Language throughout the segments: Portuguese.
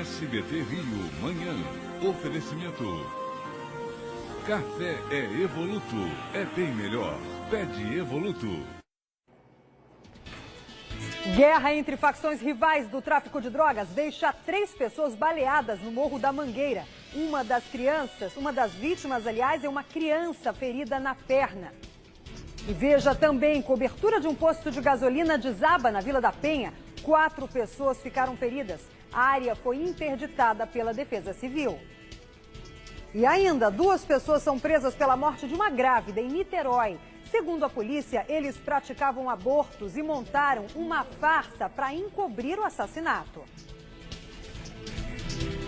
SBT Rio, manhã. Oferecimento. Café é Evoluto. É bem melhor. Pede Evoluto. Guerra entre facções rivais do tráfico de drogas deixa 3 pessoas baleadas no Morro da Mangueira. Uma das vítimas, aliás, é uma criança ferida na perna. E veja também, cobertura de um posto de gasolina desaba na Vila da Penha. 4 pessoas ficaram feridas. A área foi interditada pela Defesa Civil. E ainda, 2 pessoas são presas pela morte de uma grávida em Niterói. Segundo a polícia, eles praticavam abortos e montaram uma farsa para encobrir o assassinato.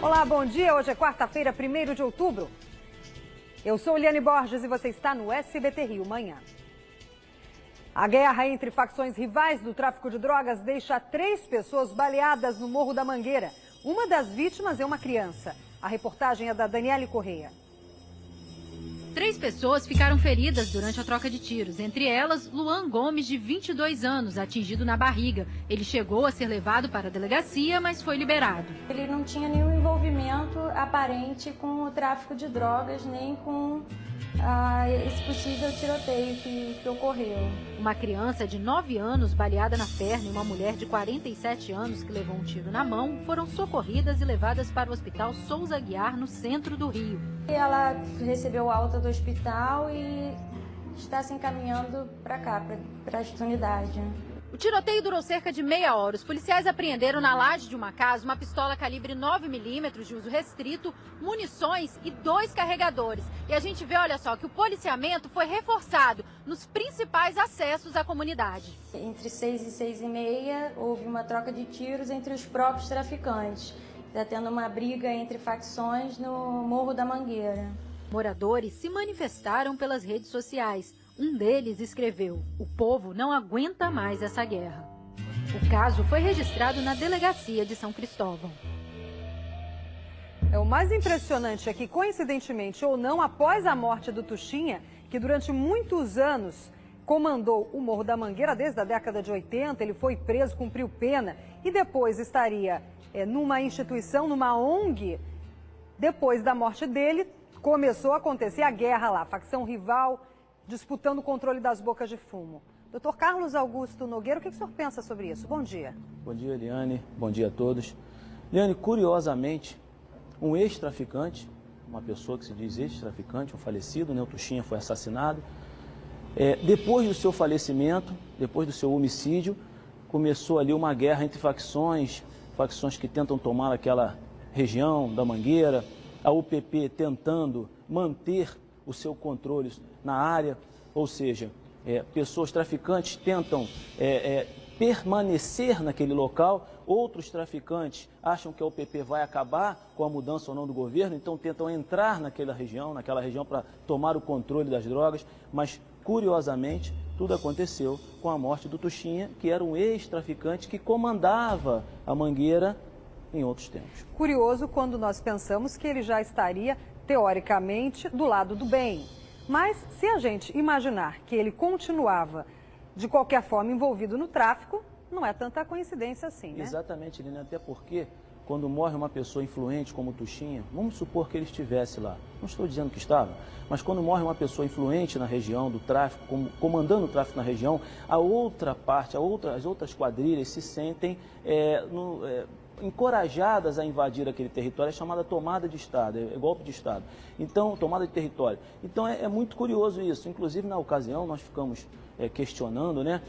Olá, bom dia. Hoje é quarta-feira, 1º de outubro. Eu sou Liane Borges e você está no SBT Rio Manhã. A guerra entre facções rivais do tráfico de drogas deixa 3 pessoas baleadas no Morro da Mangueira. Uma das vítimas é uma criança. A reportagem é da Daniele Correia. 3 pessoas ficaram feridas durante a troca de tiros. Entre elas, Luan Gomes, de 22 anos, atingido na barriga. Ele chegou a ser levado para a delegacia, mas foi liberado. Ele não tinha nenhum envolvimento aparente com o tráfico de drogas, nem com esse possível tiroteio que ocorreu. Uma criança de 9 anos, baleada na perna, e uma mulher de 47 anos que levou um tiro na mão, foram socorridas e levadas para o Hospital Souza Aguiar, no centro do Rio. Ela recebeu alta do hospital e está se encaminhando para cá, para esta unidade. O tiroteio durou cerca de meia hora. Os policiais apreenderam na laje de uma casa uma pistola calibre 9mm de uso restrito, munições e 2 carregadores. E a gente vê, olha só, que o policiamento foi reforçado nos principais acessos à comunidade. Entre 6 e 6h30 houve uma troca de tiros entre os próprios traficantes. Está tendo uma briga entre facções no Morro da Mangueira. Moradores se manifestaram pelas redes sociais. Um deles escreveu: "O povo não aguenta mais essa guerra". O caso foi registrado na delegacia de São Cristóvão. O mais impressionante é que, coincidentemente ou não, após a morte do Tuxinha, que durante muitos anos comandou o Morro da Mangueira desde a década de 80, ele foi preso, cumpriu pena e depois estaria numa instituição, numa ONG. Depois da morte dele, começou a acontecer a guerra lá, facção rival disputando o controle das bocas de fumo. Dr. Carlos Augusto Nogueira, o que o senhor pensa sobre isso? Bom dia. Bom dia, Eliane. Bom dia a todos. Eliane, curiosamente, um ex-traficante, uma pessoa que se diz ex-traficante, um falecido, né, o Tuxinha, foi assassinado. Depois do seu falecimento, depois do seu homicídio, começou ali uma guerra entre facções que tentam tomar aquela região da Mangueira, a UPP tentando manter o seu controle na área, ou seja, pessoas traficantes tentam permanecer naquele local, outros traficantes acham que a UPP vai acabar com a mudança ou não do governo, então tentam entrar naquela região para tomar o controle das drogas, mas curiosamente tudo aconteceu com a morte do Tuxinha, que era um ex-traficante que comandava a Mangueira em outros tempos. Curioso quando nós pensamos que ele já estaria, teoricamente, do lado do bem. Mas se a gente imaginar que ele continuava, de qualquer forma, envolvido no tráfico, não é tanta coincidência assim, né? Exatamente, Lina, até porque quando morre uma pessoa influente como o Tuxinha, vamos supor que ele estivesse lá, não estou dizendo que estava, mas quando morre uma pessoa influente na região do tráfico, comandando o tráfico na região, a outra parte, as outras quadrilhas se sentem encorajadas a invadir aquele território, é chamada tomada de Estado, é golpe de Estado. Então, tomada de território. Então, é muito curioso isso. Inclusive, na ocasião, nós ficamos questionando, né?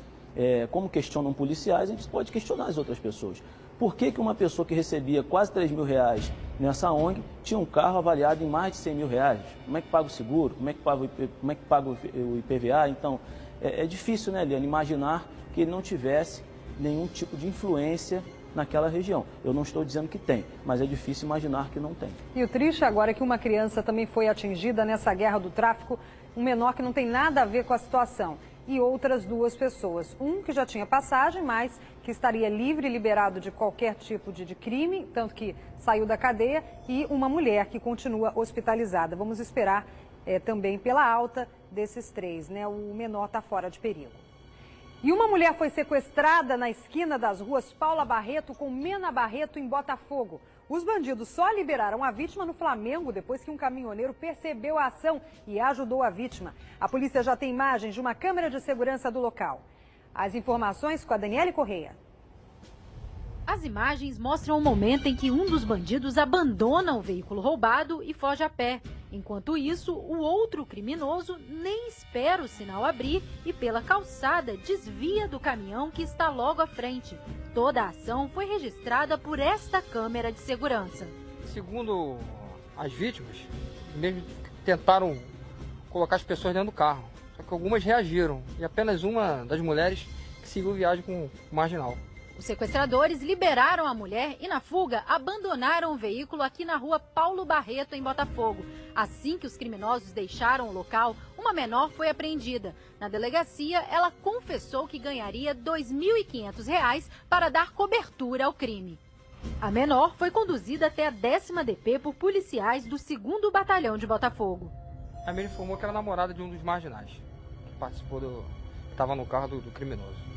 Como questionam policiais, a gente pode questionar as outras pessoas. Por que uma pessoa que recebia quase 3 mil reais nessa ONG tinha um carro avaliado em mais de 100 mil reais? Como é que paga o seguro? Como é que paga o IPVA? Então, é difícil, né, Eliane, imaginar que ele não tivesse nenhum tipo de influência naquela região. Eu não estou dizendo que tem, mas é difícil imaginar que não tem. E o triste agora é que uma criança também foi atingida nessa guerra do tráfico, um menor que não tem nada a ver com a situação. E outras 2 pessoas, um que já tinha passagem, mas que estaria livre e liberado de qualquer tipo de crime, tanto que saiu da cadeia, e uma mulher que continua hospitalizada. Vamos esperar também pela alta desses 3, né? O menor está fora de perigo. E uma mulher foi sequestrada na esquina das ruas Paula Barreto com Mena Barreto, em Botafogo. Os bandidos só liberaram a vítima no Flamengo depois que um caminhoneiro percebeu a ação e ajudou a vítima. A polícia já tem imagens de uma câmera de segurança do local. As informações com a Daniele Correia. As imagens mostram o momento em que um dos bandidos abandona o veículo roubado e foge a pé. Enquanto isso, o outro criminoso nem espera o sinal abrir e, pela calçada, desvia do caminhão que está logo à frente. Toda a ação foi registrada por esta câmera de segurança. Segundo as vítimas, mesmo tentaram colocar as pessoas dentro do carro. Só que algumas reagiram e apenas uma das mulheres que seguiu viagem com o marginal. Os sequestradores liberaram a mulher e, na fuga, abandonaram o veículo aqui na rua Paulo Barreto, em Botafogo. Assim que os criminosos deixaram o local, uma menor foi apreendida. Na delegacia, ela confessou que ganharia R$ 2.500 para dar cobertura ao crime. A menor foi conduzida até a 10ª DP por policiais do 2º Batalhão de Botafogo. A menina informou que era namorada de um dos marginais, que participou estava no carro do criminoso.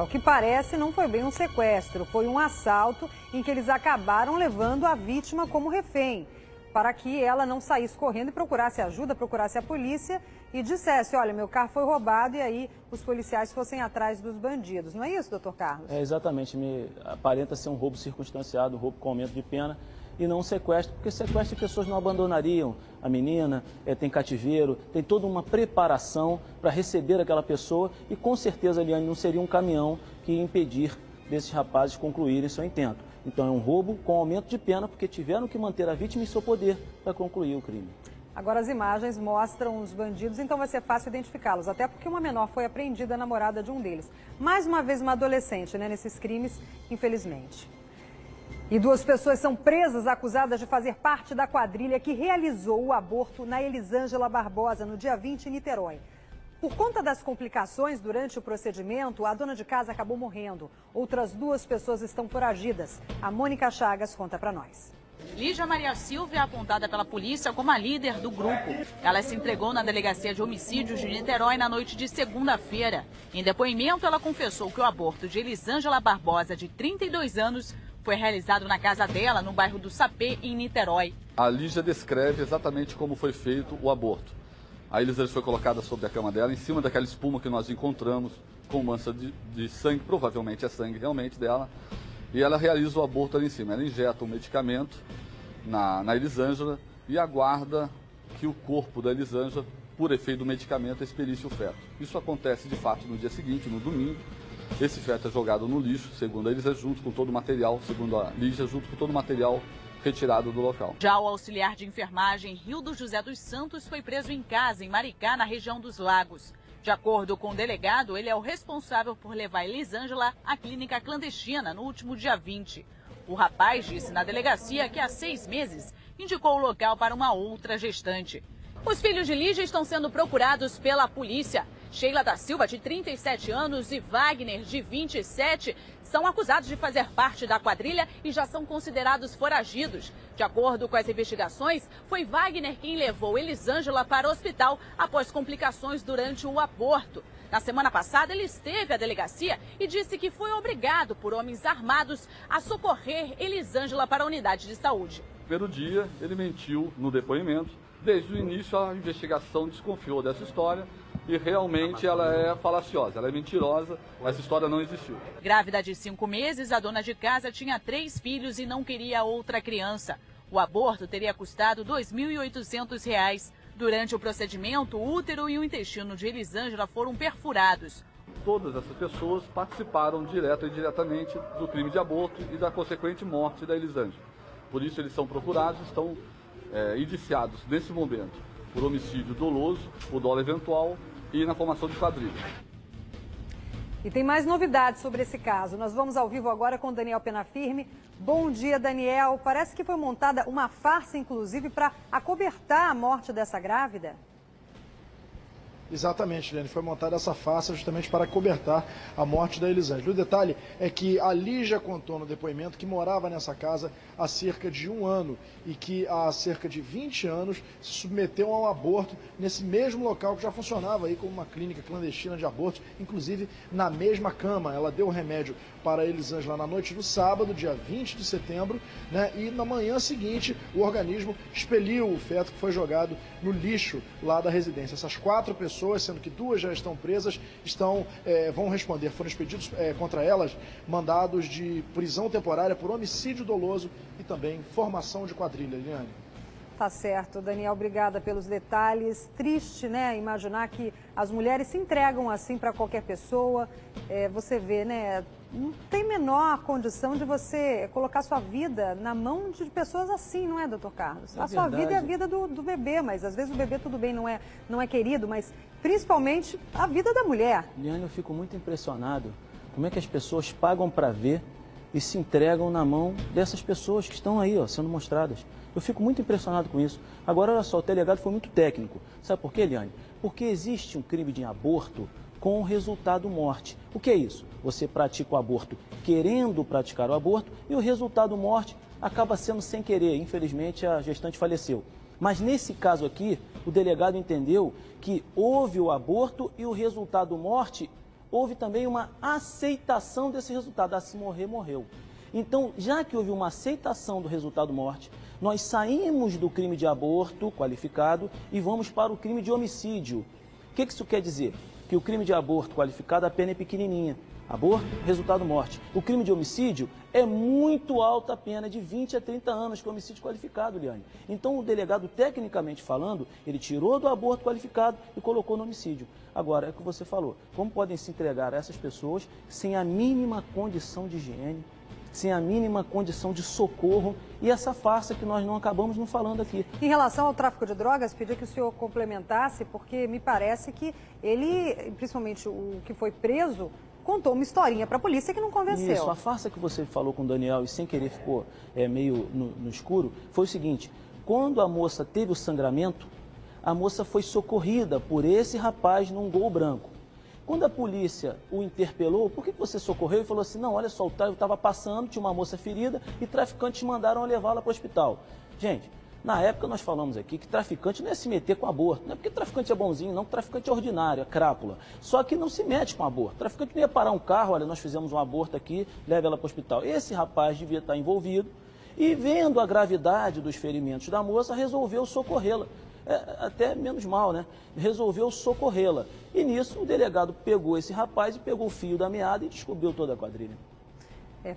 O que parece não foi bem um sequestro, foi um assalto em que eles acabaram levando a vítima como refém, para que ela não saísse correndo e procurasse ajuda, procurasse a polícia e dissesse, olha, meu carro foi roubado, e aí os policiais fossem atrás dos bandidos. Não é isso, doutor Carlos? Exatamente, me aparenta ser um roubo circunstanciado, um roubo com aumento de pena, e não um sequestro, porque sequestro de pessoas não abandonariam a menina, tem cativeiro, tem toda uma preparação para receber aquela pessoa e com certeza, Eliane, não seria um caminhão que ia impedir desses rapazes concluírem seu intento. Então é um roubo com aumento de pena, porque tiveram que manter a vítima em seu poder para concluir o crime. Agora as imagens mostram os bandidos, então vai ser fácil identificá-los, até porque uma menor foi apreendida, a namorada de um deles. Mais uma vez uma adolescente, né, nesses crimes, infelizmente. E 2 pessoas são presas acusadas de fazer parte da quadrilha que realizou o aborto na Elisângela Barbosa, no dia 20, em Niterói. Por conta das complicações durante o procedimento, a dona de casa acabou morrendo. Outras 2 pessoas estão foragidas. A Mônica Chagas conta pra nós. Lígia Maria Silva é apontada pela polícia como a líder do grupo. Ela se entregou na Delegacia de Homicídios de Niterói na noite de segunda-feira. Em depoimento, ela confessou que o aborto de Elisângela Barbosa, de 32 anos, foi realizado na casa dela, no bairro do Sapê, em Niterói. A Lígia descreve exatamente como foi feito o aborto. A Elisângela foi colocada sobre a cama dela, em cima daquela espuma que nós encontramos, com mancha de sangue, provavelmente é sangue realmente dela, e ela realiza o aborto ali em cima. Ela injeta um medicamento na Elisângela e aguarda que o corpo da Elisângela, por efeito do medicamento, expelisse o feto. Isso acontece de fato no dia seguinte, no domingo. Esse feto é jogado no lixo, segundo a Lígia, junto com todo o material, segundo a Lígia, junto com todo o material retirado do local. Já o auxiliar de enfermagem Rildo José dos Santos foi preso em casa, em Maricá, na região dos Lagos. De acordo com o delegado, ele é o responsável por levar Elisângela à clínica clandestina no último dia 20. O rapaz disse na delegacia que há 6 meses indicou o local para uma outra gestante. Os filhos de Lígia estão sendo procurados pela polícia. Sheila da Silva, de 37 anos, e Wagner, de 27, são acusados de fazer parte da quadrilha e já são considerados foragidos. De acordo com as investigações, foi Wagner quem levou Elisângela para o hospital após complicações durante o aborto. Na semana passada, ele esteve à delegacia e disse que foi obrigado por homens armados a socorrer Elisângela para a unidade de saúde. Pelo dia, ele mentiu no depoimento. Desde o início, a investigação desconfiou dessa história e realmente ela é falaciosa, ela é mentirosa, essa história não existiu. Grávida de 5 meses, a dona de casa tinha 3 filhos e não queria outra criança. O aborto teria custado R$ 2.800. Durante o procedimento, o útero e o intestino de Elisângela foram perfurados. Todas essas pessoas participaram direta e indiretamente do crime de aborto e da consequente morte da Elisângela. Por isso eles são procurados, estão indiciados nesse momento por homicídio doloso, por dolo eventual e na formação de quadrilha. E tem mais novidades sobre esse caso. Nós vamos ao vivo agora com Daniel Penafirme. Bom dia, Daniel. Parece que foi montada uma farsa, inclusive, para acobertar a morte dessa grávida. Exatamente, Eliane. Foi montada essa farsa justamente para cobertar a morte da Elisângela. O detalhe é que a Lígia contou no depoimento que morava nessa casa há cerca de 1 ano e que há cerca de 20 anos se submeteu a um aborto nesse mesmo local que já funcionava aí como uma clínica clandestina de abortos, inclusive na mesma cama. Ela deu o remédio para a Elisângela na noite do sábado, dia 20 de setembro, né? E na manhã seguinte o organismo expeliu o feto que foi jogado no lixo lá da residência. Essas 4 pessoas, sendo que 2 já estão presas, vão responder. Foram expedidos contra elas mandados de prisão temporária por homicídio doloso e também formação de quadrilha. Eliane. Tá certo, Daniel, obrigada pelos detalhes. Triste, né, imaginar que as mulheres se entregam assim para qualquer pessoa. Você vê, né, não tem menor condição de você colocar sua vida na mão de pessoas assim, não é, doutor Carlos? A sua vida é a vida do bebê, mas às vezes o bebê tudo bem, não é querido, mas principalmente a vida da mulher. Liane, eu fico muito impressionado como é que as pessoas pagam para ver e se entregam na mão dessas pessoas que estão aí, ó, sendo mostradas. Eu fico muito impressionado com isso. Agora, olha só, o delegado foi muito técnico. Sabe por quê, Eliane? Porque existe um crime de aborto com resultado morte. O que é isso? Você pratica o aborto querendo praticar o aborto e o resultado morte acaba sendo sem querer. Infelizmente, a gestante faleceu. Mas nesse caso aqui, o delegado entendeu que houve o aborto e o resultado morte, houve também uma aceitação desse resultado. Ah, se morrer, morreu. Então, já que houve uma aceitação do resultado morte, nós saímos do crime de aborto qualificado e vamos para o crime de homicídio. O que isso quer dizer? Que o crime de aborto qualificado, a pena é pequenininha. Aborto, resultado morte. O crime de homicídio é muito alta a pena, de 20 a 30 anos, que é homicídio qualificado, Liane. Então, o delegado, tecnicamente falando, ele tirou do aborto qualificado e colocou no homicídio. Agora, é o que você falou, como podem se entregar a essas pessoas sem a mínima condição de higiene, sem a mínima condição de socorro e essa farsa que nós não acabamos não falando aqui. Em relação ao tráfico de drogas, pedi que o senhor complementasse, porque me parece que ele, principalmente o que foi preso, contou uma historinha para a polícia que não convenceu. Isso, a farsa que você falou com o Daniel e sem querer ficou meio no escuro, foi o seguinte: quando a moça teve o sangramento, a moça foi socorrida por esse rapaz num Gol branco. Quando a polícia o interpelou, por que você socorreu? Ele falou assim, não, olha só, eu estava passando, tinha uma moça ferida e traficantes mandaram levá-la para o hospital. Gente, na época nós falamos aqui que traficante não é se meter com aborto, não é porque traficante é bonzinho, não, traficante é ordinário, é crápula. Só que não se mete com aborto. Traficante não ia parar um carro, olha, nós fizemos um aborto aqui, leve ela para o hospital. Esse rapaz devia estar envolvido e, vendo a gravidade dos ferimentos da moça, resolveu socorrê-la. Até menos mal, né? Resolveu socorrê-la. E nisso o delegado pegou esse rapaz e pegou o fio da meada e descobriu toda a quadrilha.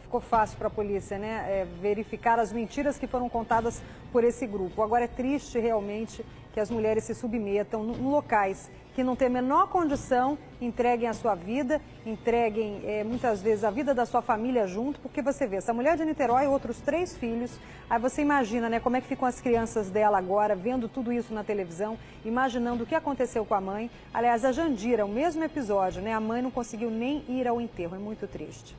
Ficou fácil para a polícia, né? Verificar as mentiras que foram contadas por esse grupo. Agora é triste realmente que as mulheres se submetam em locais que não têm a menor condição, entreguem a sua vida, entreguem muitas vezes a vida da sua família junto, porque você vê, essa mulher de Niterói e outros 3 filhos, aí você imagina, né, como é que ficam as crianças dela agora, vendo tudo isso na televisão, imaginando o que aconteceu com a mãe. Aliás, a Jandira, o mesmo episódio, né, a mãe não conseguiu nem ir ao enterro, é muito triste.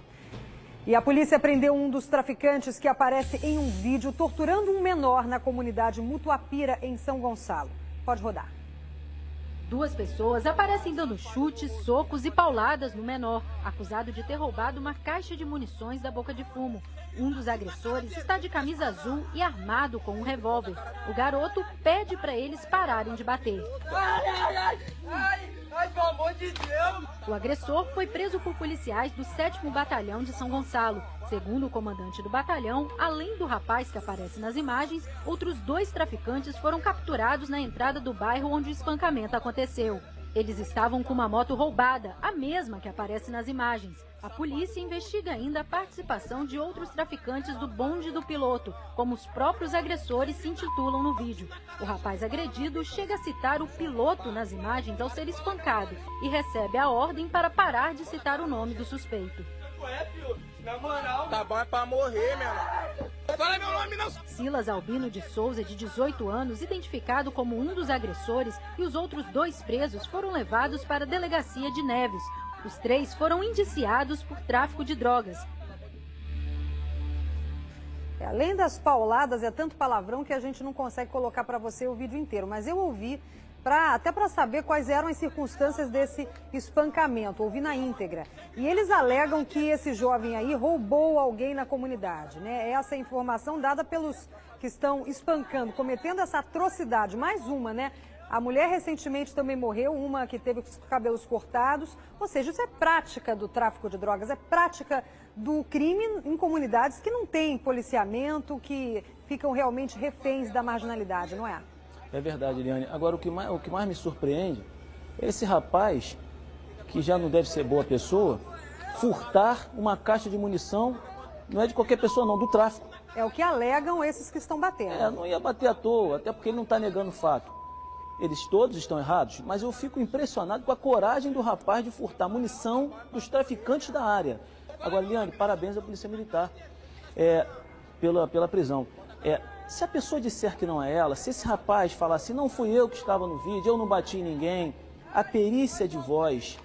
E a polícia prendeu um dos traficantes que aparece em um vídeo torturando um menor na comunidade Mutuapira, em São Gonçalo. Pode rodar. 2 pessoas aparecem dando chutes, socos e pauladas no menor, acusado de ter roubado uma caixa de munições da boca de fumo. Um dos agressores está de camisa azul e armado com um revólver. O garoto pede para eles pararem de bater. Ai, pelo amor de Deus! O agressor foi preso por policiais do 7º Batalhão de São Gonçalo. Segundo o comandante do batalhão, além do rapaz que aparece nas imagens, outros 2 traficantes foram capturados na entrada do bairro onde o espancamento aconteceu. Eles estavam com uma moto roubada, a mesma que aparece nas imagens. A polícia investiga ainda a participação de outros traficantes do bonde do piloto, como os próprios agressores se intitulam no vídeo. O rapaz agredido chega a citar o piloto nas imagens ao ser espancado e recebe a ordem para parar de citar o nome do suspeito. Na moral, tá bom é pra morrer, meu irmão. Fala meu nome, não. Silas Albino de Souza, de 18 anos, identificado como um dos agressores, e os outros 2 presos foram levados para a delegacia de Neves. Os 3 foram indiciados por tráfico de drogas. Além das pauladas, é tanto palavrão que a gente não consegue colocar para você o vídeo inteiro, mas eu ouvi até para saber quais eram as circunstâncias desse espancamento, ouvi na íntegra. E eles alegam que esse jovem aí roubou alguém na comunidade, né? Essa é a informação dada pelos que estão espancando, cometendo essa atrocidade. Mais uma, né? A mulher recentemente também morreu, uma que teve os cabelos cortados. Ou seja, isso é prática do tráfico de drogas, é prática do crime em comunidades que não têm policiamento, que ficam realmente reféns da marginalidade, não é? É verdade, Eliane. Agora, o que mais me surpreende é esse rapaz, que já não deve ser boa pessoa, furtar uma caixa de munição, não é de qualquer pessoa não, do tráfico. É o que alegam esses que estão batendo. Não ia bater à toa, até porque ele não está negando o fato. Eles todos estão errados, mas eu fico impressionado com a coragem do rapaz de furtar munição dos traficantes da área. Agora, Eliane, parabéns à Polícia Militar pela prisão. Se a pessoa disser que não é ela, se esse rapaz falar assim, não fui eu que estava no vídeo, eu não bati em ninguém, a perícia de voz,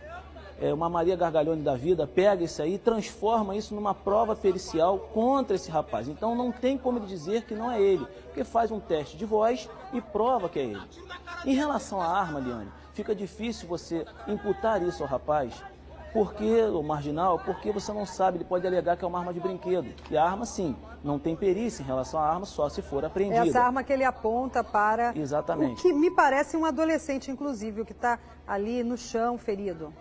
uma Maria Gargalhone da vida, pega isso aí e transforma isso numa prova pericial contra esse rapaz. Então não tem como ele dizer que não é ele, porque faz um teste de voz e prova que é ele. Em relação à arma, Eliane, fica difícil você imputar isso ao rapaz, o marginal, porque você não sabe, ele pode alegar que é uma arma de brinquedo. E a arma, sim, não tem perícia em relação à arma, só se for apreendida. Essa arma que ele aponta para... Exatamente. O que me parece um adolescente, inclusive, o que está ali no chão, ferido.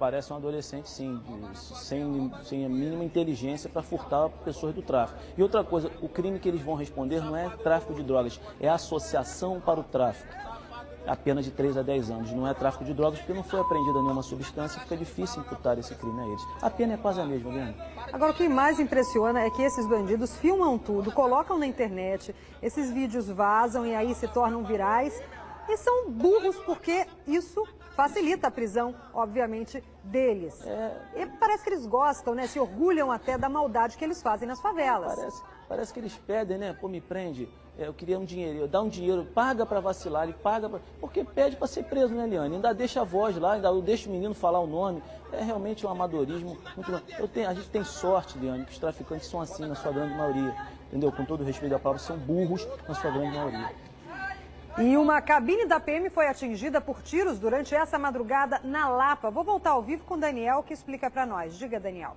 Parece um adolescente, sim, sem a mínima inteligência para furtar pessoas do tráfico. E outra coisa, o crime que eles vão responder não é tráfico de drogas, é associação para o tráfico. Apenas de 3 a 10 anos. Não é tráfico de drogas, porque não foi apreendida nenhuma substância, fica difícil imputar esse crime a eles. A pena é quase a mesma, Leandro. Agora, o que mais impressiona é que esses bandidos filmam tudo, colocam na internet, esses vídeos vazam e aí se tornam virais. E são burros porque isso facilita a prisão, obviamente, deles. E parece que eles gostam, né? Se orgulham até da maldade que eles fazem nas favelas. Parece que eles pedem, né? Pô, me prende, eu queria um dinheiro, dá um dinheiro, paga para vacilar, ele paga pra... Porque pede para ser preso, né, Eliane? Ainda deixa a voz lá, ainda deixa o menino falar o nome. É realmente um amadorismo muito grande. A gente tem sorte, Eliane, que os traficantes são assim na sua grande maioria. Entendeu? Com todo o respeito da palavra, são burros na sua grande maioria. E uma cabine da PM foi atingida por tiros durante essa madrugada na Lapa. Vou voltar ao vivo com o Daniel, que explica para nós. Diga, Daniel.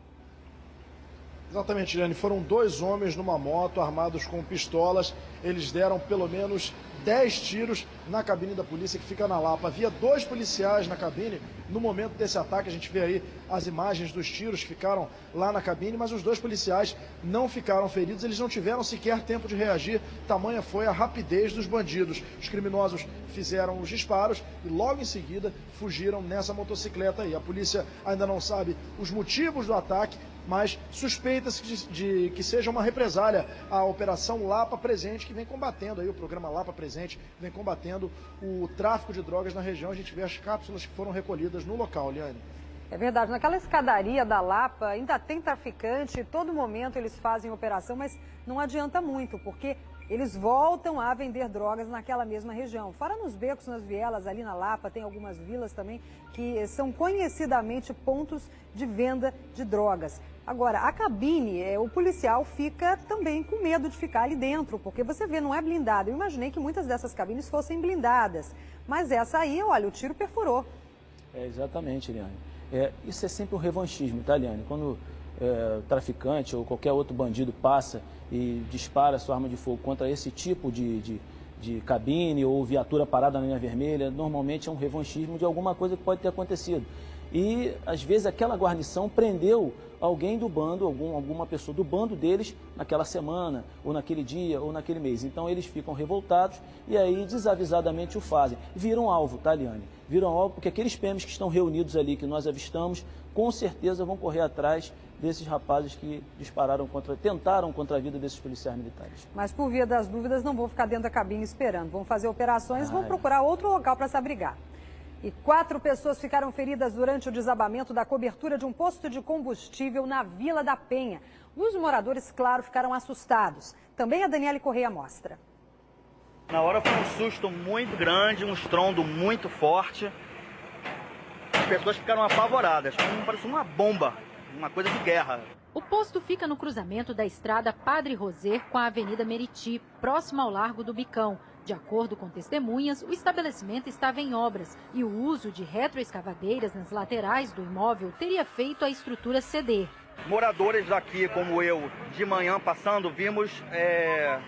Exatamente, Eliane. Foram 2 homens numa moto armados com pistolas. Eles deram pelo menos 10 tiros na cabine da polícia que fica na Lapa. Havia 2 policiais na cabine no momento desse ataque. A gente vê aí as imagens dos tiros que ficaram lá na cabine, mas os 2 policiais não ficaram feridos. Eles não tiveram sequer tempo de reagir. Tamanha foi a rapidez dos bandidos. Os criminosos fizeram os disparos e logo em seguida fugiram nessa motocicleta aí. A polícia ainda não sabe os motivos do ataque, mas suspeita-se de que seja uma represália à Operação Lapa Presente, que vem combatendo aí, o programa Lapa Presente, vem combatendo o tráfico de drogas na região. A gente vê as cápsulas que foram recolhidas no local, Liane. É verdade, naquela escadaria da Lapa ainda tem traficante, todo momento eles fazem operação, mas não adianta muito, porque eles voltam a vender drogas naquela mesma região. Fora nos becos, nas vielas, ali na Lapa, tem algumas vilas também que são conhecidamente pontos de venda de drogas. Agora, a cabine, o policial fica também com medo de ficar ali dentro, porque você vê, não é blindado. Eu imaginei que muitas dessas cabines fossem blindadas, mas essa aí, olha, o tiro perfurou. Exatamente, Eliane. Isso é sempre um revanchismo, tá, Eliane? Quando o traficante ou qualquer outro bandido passa e dispara sua arma de fogo contra esse tipo de cabine ou viatura parada na linha vermelha, normalmente é um revanchismo de alguma coisa que pode ter acontecido. E, às vezes, aquela guarnição prendeu alguém do bando, alguma pessoa do bando deles naquela semana, ou naquele dia, ou naquele mês. Então, eles ficam revoltados e aí, desavisadamente, o fazem. Viram alvo, tá, Eliane? Viram alvo porque aqueles PMs que estão reunidos ali, que nós avistamos, com certeza vão correr atrás desses rapazes que tentaram contra a vida desses policiais militares. Mas, por via das dúvidas, não vão ficar dentro da cabine esperando. Vão fazer operações, vão procurar outro local para se abrigar. E 4 pessoas ficaram feridas durante o desabamento da cobertura de um posto de combustível na Vila da Penha. Os moradores, claro, ficaram assustados. Também a Daniele Correia mostra. Na hora foi um susto muito grande, um estrondo muito forte. As pessoas ficaram apavoradas, parecia uma bomba, uma coisa de guerra. O posto fica no cruzamento da estrada Padre Roser com a Avenida Meriti, próximo ao Largo do Bicão. De acordo com testemunhas, o estabelecimento estava em obras e o uso de retroescavadeiras nas laterais do imóvel teria feito a estrutura ceder. Moradores daqui, como eu, de manhã passando, vimos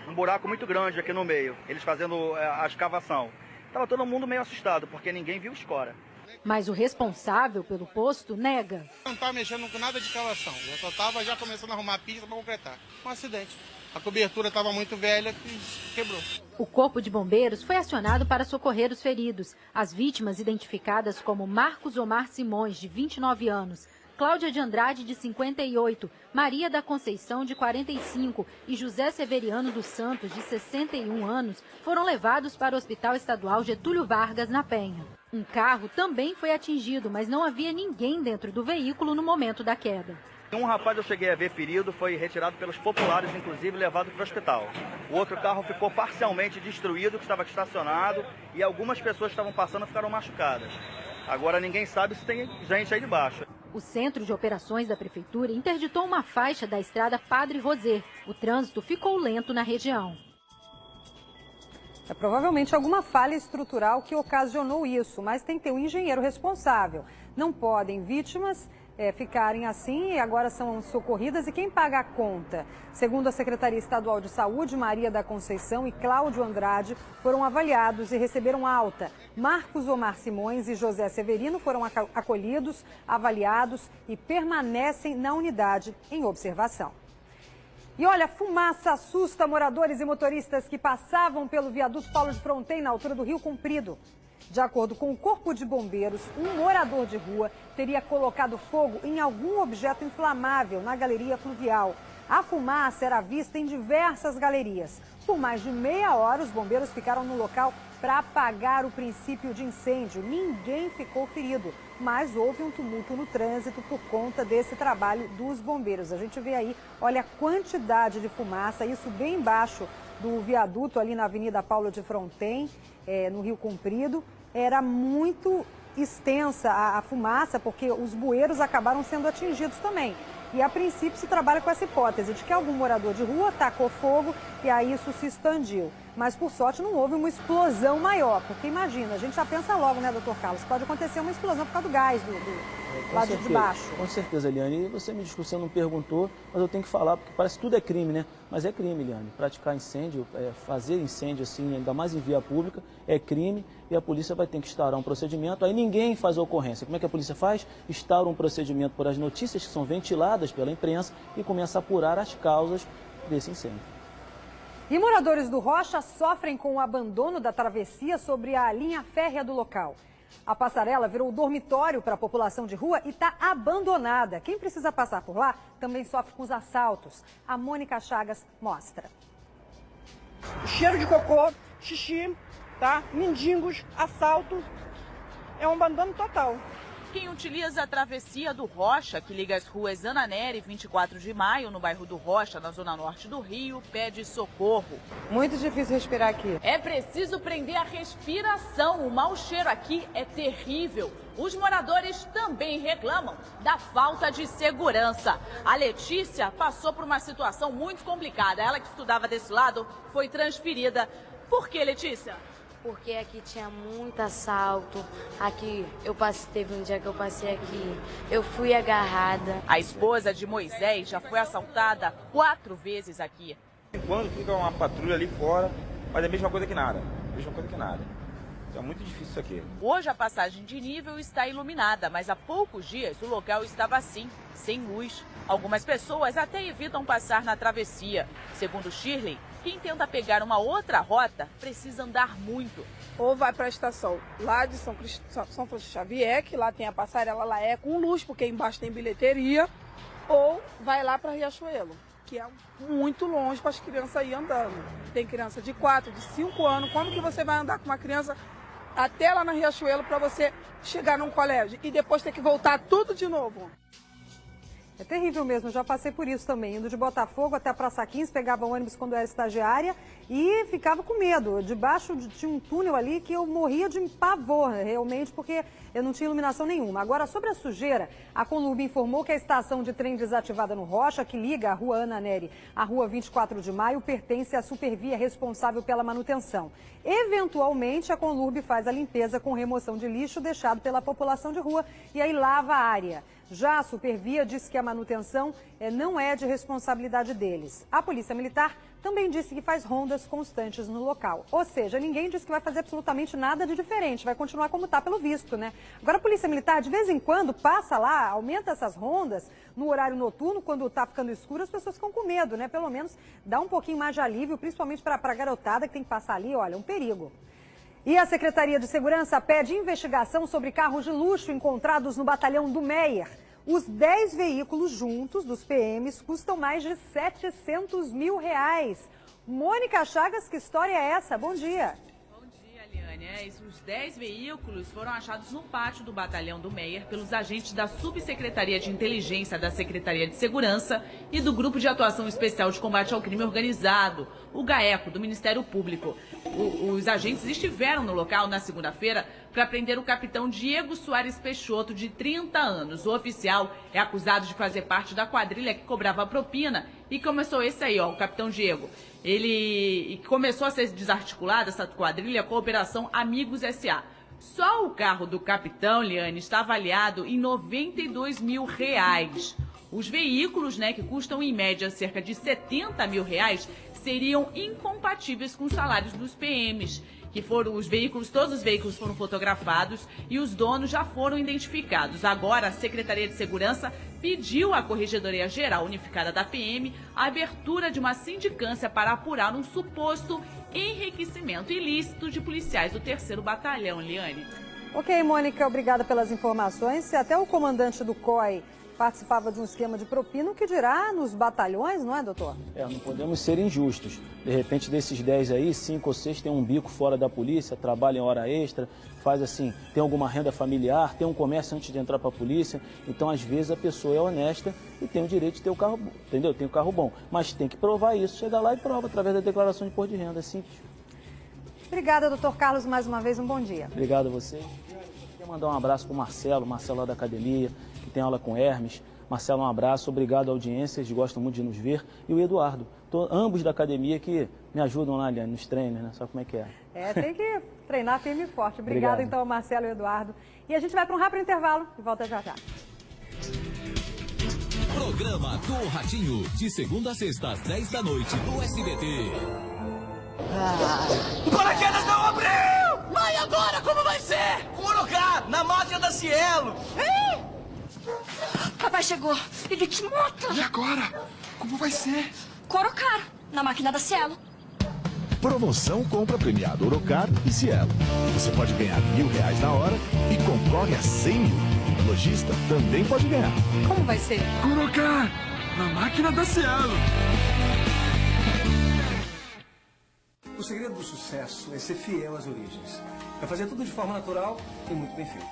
um buraco muito grande aqui no meio, eles fazendo a escavação. Estava todo mundo meio assustado, porque ninguém viu escora. Mas o responsável pelo posto nega. Não estava mexendo com nada de escavação, eu só estava já começando a arrumar a pista para completar. Um acidente. A cobertura estava muito velha e quebrou. O Corpo de Bombeiros foi acionado para socorrer os feridos. As vítimas, identificadas como Marcos Omar Simões, de 29 anos, Cláudia de Andrade, de 58, Maria da Conceição, de 45 e José Severiano dos Santos, de 61 anos, foram levados para o Hospital Estadual Getúlio Vargas, na Penha. Um carro também foi atingido, mas não havia ninguém dentro do veículo no momento da queda. Um rapaz eu cheguei a ver ferido, foi retirado pelos populares, inclusive levado para o hospital. O outro carro ficou parcialmente destruído, que estava estacionado, e algumas pessoas que estavam passando ficaram machucadas. Agora ninguém sabe se tem gente aí debaixo. O Centro de Operações da Prefeitura interditou uma faixa da estrada Padre Rosé. O trânsito ficou lento na região. É provavelmente alguma falha estrutural que ocasionou isso, mas tem que ter um engenheiro responsável. Não podem vítimas ficarem assim e agora são socorridas. E quem paga a conta? Segundo a Secretaria Estadual de Saúde, Maria da Conceição e Cláudio Andrade foram avaliados e receberam alta. Marcos Omar Simões e José Severino foram acolhidos, avaliados e permanecem na unidade em observação. E olha, fumaça assusta moradores e motoristas que passavam pelo viaduto Paulo de Fronten, na altura do Rio Comprido. De acordo com o Corpo de Bombeiros, um morador de rua teria colocado fogo em algum objeto inflamável na galeria fluvial. A fumaça era vista em diversas galerias. Por mais de meia hora, os bombeiros ficaram no local para apagar o princípio de incêndio. Ninguém ficou ferido, mas houve um tumulto no trânsito por conta desse trabalho dos bombeiros. A gente vê aí, olha a quantidade de fumaça, isso bem embaixo do viaduto ali na Avenida Paulo de Fronten, no Rio Comprido. Era muito extensa a fumaça, porque os bueiros acabaram sendo atingidos também. E a princípio se trabalha com essa hipótese de que algum morador de rua tacou fogo e aí isso se expandiu. Mas por sorte não houve uma explosão maior, porque imagina, a gente já pensa logo, né, doutor Carlos, pode acontecer uma explosão por causa do gás do lado de baixo. Com certeza, Eliane. E você me desculpa, você não perguntou, mas eu tenho que falar, porque parece que tudo é crime, né? Mas é crime, Eliane. Praticar incêndio, fazer incêndio assim, ainda mais em via pública, é crime e a polícia vai ter que instaurar um procedimento. Aí ninguém faz a ocorrência. Como é que a polícia faz? Instaura um procedimento por as notícias que são ventiladas pela imprensa e começa a apurar as causas desse incêndio. E moradores do Rocha sofrem com o abandono da travessia sobre a linha férrea do local. A passarela virou dormitório para a população de rua e está abandonada. Quem precisa passar por lá também sofre com os assaltos. A Mônica Chagas mostra. Cheiro de cocô, xixi, tá? Mendigos, assalto. É um abandono total. Quem utiliza a travessia do Rocha, que liga as ruas Ana Nery e 24 de Maio, no bairro do Rocha, na zona norte do Rio, pede socorro. Muito difícil respirar aqui. É preciso prender a respiração. O mau cheiro aqui é terrível. Os moradores também reclamam da falta de segurança. A Letícia passou por uma situação muito complicada. Ela que estudava desse lado foi transferida. Por que, Letícia? Porque aqui tinha muito assalto. Aqui teve um dia que eu passei aqui, eu fui agarrada. A esposa de Moisés já foi assaltada 4 vezes aqui. Quando fica uma patrulha ali fora, faz a mesma coisa que nada. Mesma coisa que nada. Então é muito difícil isso aqui. Hoje a passagem de nível está iluminada, mas há poucos dias o local estava assim, sem luz. Algumas pessoas até evitam passar na travessia. Segundo Shirley, quem tenta pegar uma outra rota precisa andar muito. Ou vai para a estação lá de São Francisco Xavier, que lá tem a passarela, lá é com luz, porque embaixo tem bilheteria. Ou vai lá para Riachuelo, que é muito longe para as crianças ir andando. Tem criança de 4, de 5 anos. Como que você vai andar com uma criança até lá na Riachuelo para você chegar num colégio e depois ter que voltar tudo de novo? É terrível mesmo, já passei por isso também. Indo de Botafogo até a Praça 15, pegava ônibus quando eu era estagiária e ficava com medo. Debaixo tinha um túnel ali que eu morria de pavor, realmente, porque eu não tinha iluminação nenhuma. Agora, sobre a sujeira, a Conlurb informou que a estação de trem desativada no Rocha, que liga a Rua Ana Nery à Rua 24 de Maio, pertence à Supervia responsável pela manutenção. Eventualmente, a Conlurb faz a limpeza com remoção de lixo deixado pela população de rua e aí lava a área. Já a Supervia disse que a manutenção não é de responsabilidade deles. A Polícia Militar também disse que faz rondas constantes no local. Ou seja, ninguém disse que vai fazer absolutamente nada de diferente, vai continuar como está pelo visto, né? Agora a Polícia Militar de vez em quando passa lá, aumenta essas rondas no horário noturno, quando está ficando escuro, as pessoas ficam com medo, né? Pelo menos dá um pouquinho mais de alívio, principalmente para a garotada que tem que passar ali, olha, um perigo. E a Secretaria de Segurança pede investigação sobre carros de luxo encontrados no batalhão do Meier. Os 10 veículos juntos dos PMs custam mais de R$700 mil. Mônica Chagas, que história é essa? Bom dia. Bom dia, Liane. Os 10 veículos foram achados no pátio do batalhão do Meier pelos agentes da Subsecretaria de Inteligência da Secretaria de Segurança e do Grupo de Atuação Especial de Combate ao Crime Organizado, o GAECO, do Ministério Público. Os agentes estiveram no local na segunda-feira para prender o capitão Diego Soares Peixoto, de 30 anos. O oficial é acusado de fazer parte da quadrilha que cobrava propina e começou esse aí, ó, o capitão Diego. Ele começou a ser desarticulada, essa quadrilha, com a Operação Amigos S.A. Só o carro do capitão, Liane, está avaliado em R$92 mil. Os veículos, né, que custam em média cerca de R$70 mil, seriam incompatíveis com os salários dos PMs, que foram todos os veículos foram fotografados e os donos já foram identificados. Agora, a Secretaria de Segurança pediu à Corregedoria Geral Unificada da PM a abertura de uma sindicância para apurar um suposto enriquecimento ilícito de policiais do 3º Batalhão, Liane. Ok, Mônica, obrigada pelas informações. Até o comandante do COI participava de um esquema de propina, o que dirá nos batalhões, não é, doutor? Não podemos ser injustos. De repente, desses 10 aí, 5 ou 6 tem um bico fora da polícia, trabalha em hora extra, faz assim, tem alguma renda familiar, tem um comércio antes de entrar para a polícia. Então, às vezes, a pessoa é honesta e tem o direito de ter o carro, entendeu? Tem o carro bom. Mas tem que provar isso. Chega lá e prova através da declaração de imposto de renda. É simples. Obrigada, doutor Carlos, mais uma vez, um bom dia. Obrigado a vocês. Quero mandar um abraço para o Marcelo lá da academia, que tem aula com Hermes. Marcelo, um abraço, obrigado à audiência, eles gostam muito de nos ver. E o Eduardo, ambos da academia que me ajudam lá, Liane, nos treinos, né? Sabe como é que é? Tem que treinar firme e forte. Obrigado, então, Marcelo e Eduardo. E a gente vai para um rápido intervalo e volta já já. Programa do Ratinho, de segunda a sexta, às 10 da noite, no SBT. O paraquedas não abriu! Mãe, agora como vai ser? Colocar na máquina da Cielo. Papai chegou. Ele que moto. E agora? Como vai ser? Corocar, na máquina da Cielo. Promoção compra premiado Orocar e Cielo. Você pode ganhar R$1.000 na hora e concorre a 100 mil. O lojista também pode ganhar. Como vai ser? Corocar, na máquina da Cielo. O segredo do sucesso é ser fiel às origens. É fazer tudo de forma natural e muito bem feita.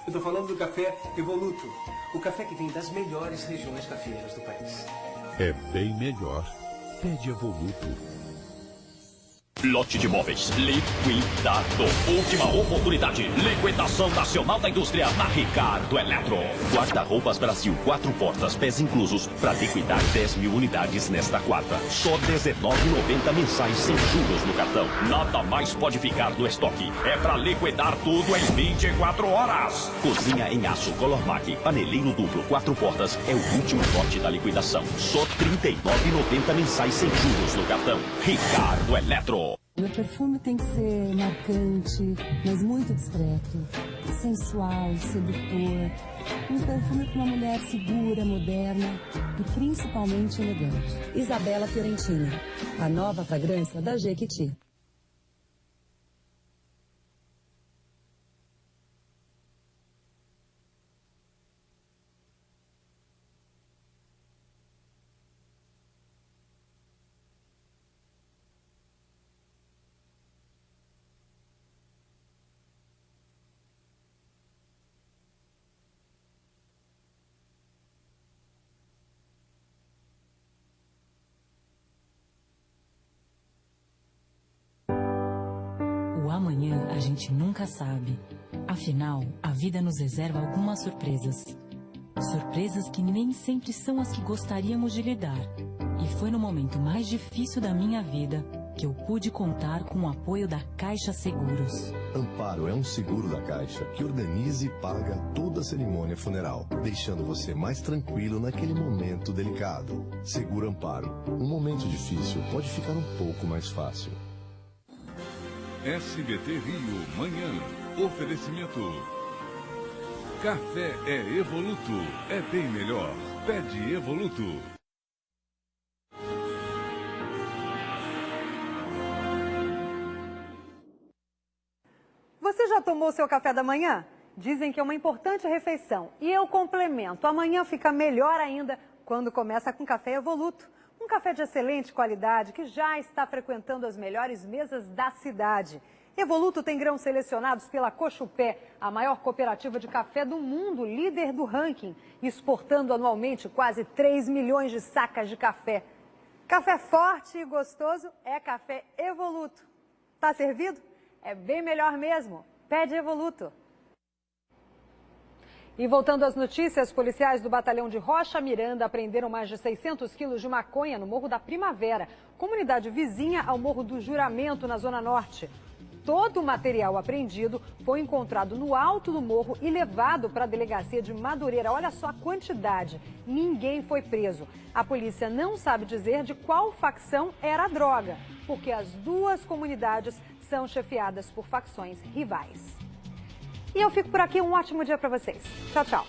Eu estou falando do café Evoluto, o café que vem das melhores regiões cafeeiras do país. É bem melhor. Pede Evoluto. Lote de imóveis liquidado. Última oportunidade. Liquidação nacional da indústria na Ricardo Eletro. Guarda-roupas Brasil, 4 portas, pés inclusos, para liquidar 10 mil unidades nesta quarta. Só R$19,90 mensais sem juros no cartão. Nada mais pode ficar no estoque. É para liquidar tudo em 24 horas. Cozinha em aço Colormac, paneleiro duplo, 4 portas, é o último lote da liquidação. Só R$39,90 mensais sem juros no cartão. Ricardo Eletro. Meu perfume tem que ser marcante, mas muito discreto, sensual, sedutor. Um perfume para uma mulher segura, moderna e principalmente elegante. Isabela Fiorentini, a nova fragrância da Jequiti. amanhã a gente nunca sabe. Afinal, a vida nos reserva algumas surpresas. Surpresas que nem sempre são as que gostaríamos de lidar. E foi no momento mais difícil da minha vida que eu pude contar com o apoio da Caixa Seguros. Amparo é um seguro da Caixa que organiza e paga toda a cerimônia funeral, deixando você mais tranquilo naquele momento delicado. Seguro Amparo. Um momento difícil pode ficar um pouco mais fácil. SBT Rio, manhã. Oferecimento. Café é Evoluto. É bem melhor. Pede Evoluto. Você já tomou seu café da manhã? Dizem que é uma importante refeição. E eu complemento. Amanhã fica melhor ainda quando começa com café Evoluto. Um café de excelente qualidade que já está frequentando as melhores mesas da cidade. Evoluto tem grãos selecionados pela Cochupé, a maior cooperativa de café do mundo, líder do ranking, exportando anualmente quase 3 milhões de sacas de café. Café forte e gostoso é café Evoluto. Tá servido? É bem melhor mesmo. Pede Evoluto. E voltando às notícias, policiais do batalhão de Rocha Miranda apreenderam mais de 600 quilos de maconha no Morro da Primavera, comunidade vizinha ao Morro do Juramento, na Zona Norte. Todo o material apreendido foi encontrado no alto do morro e levado para a delegacia de Madureira. Olha só a quantidade. Ninguém foi preso. A polícia não sabe dizer de qual facção era a droga, porque as duas comunidades são chefiadas por facções rivais. E eu fico por aqui. Um ótimo dia para vocês. Tchau, tchau.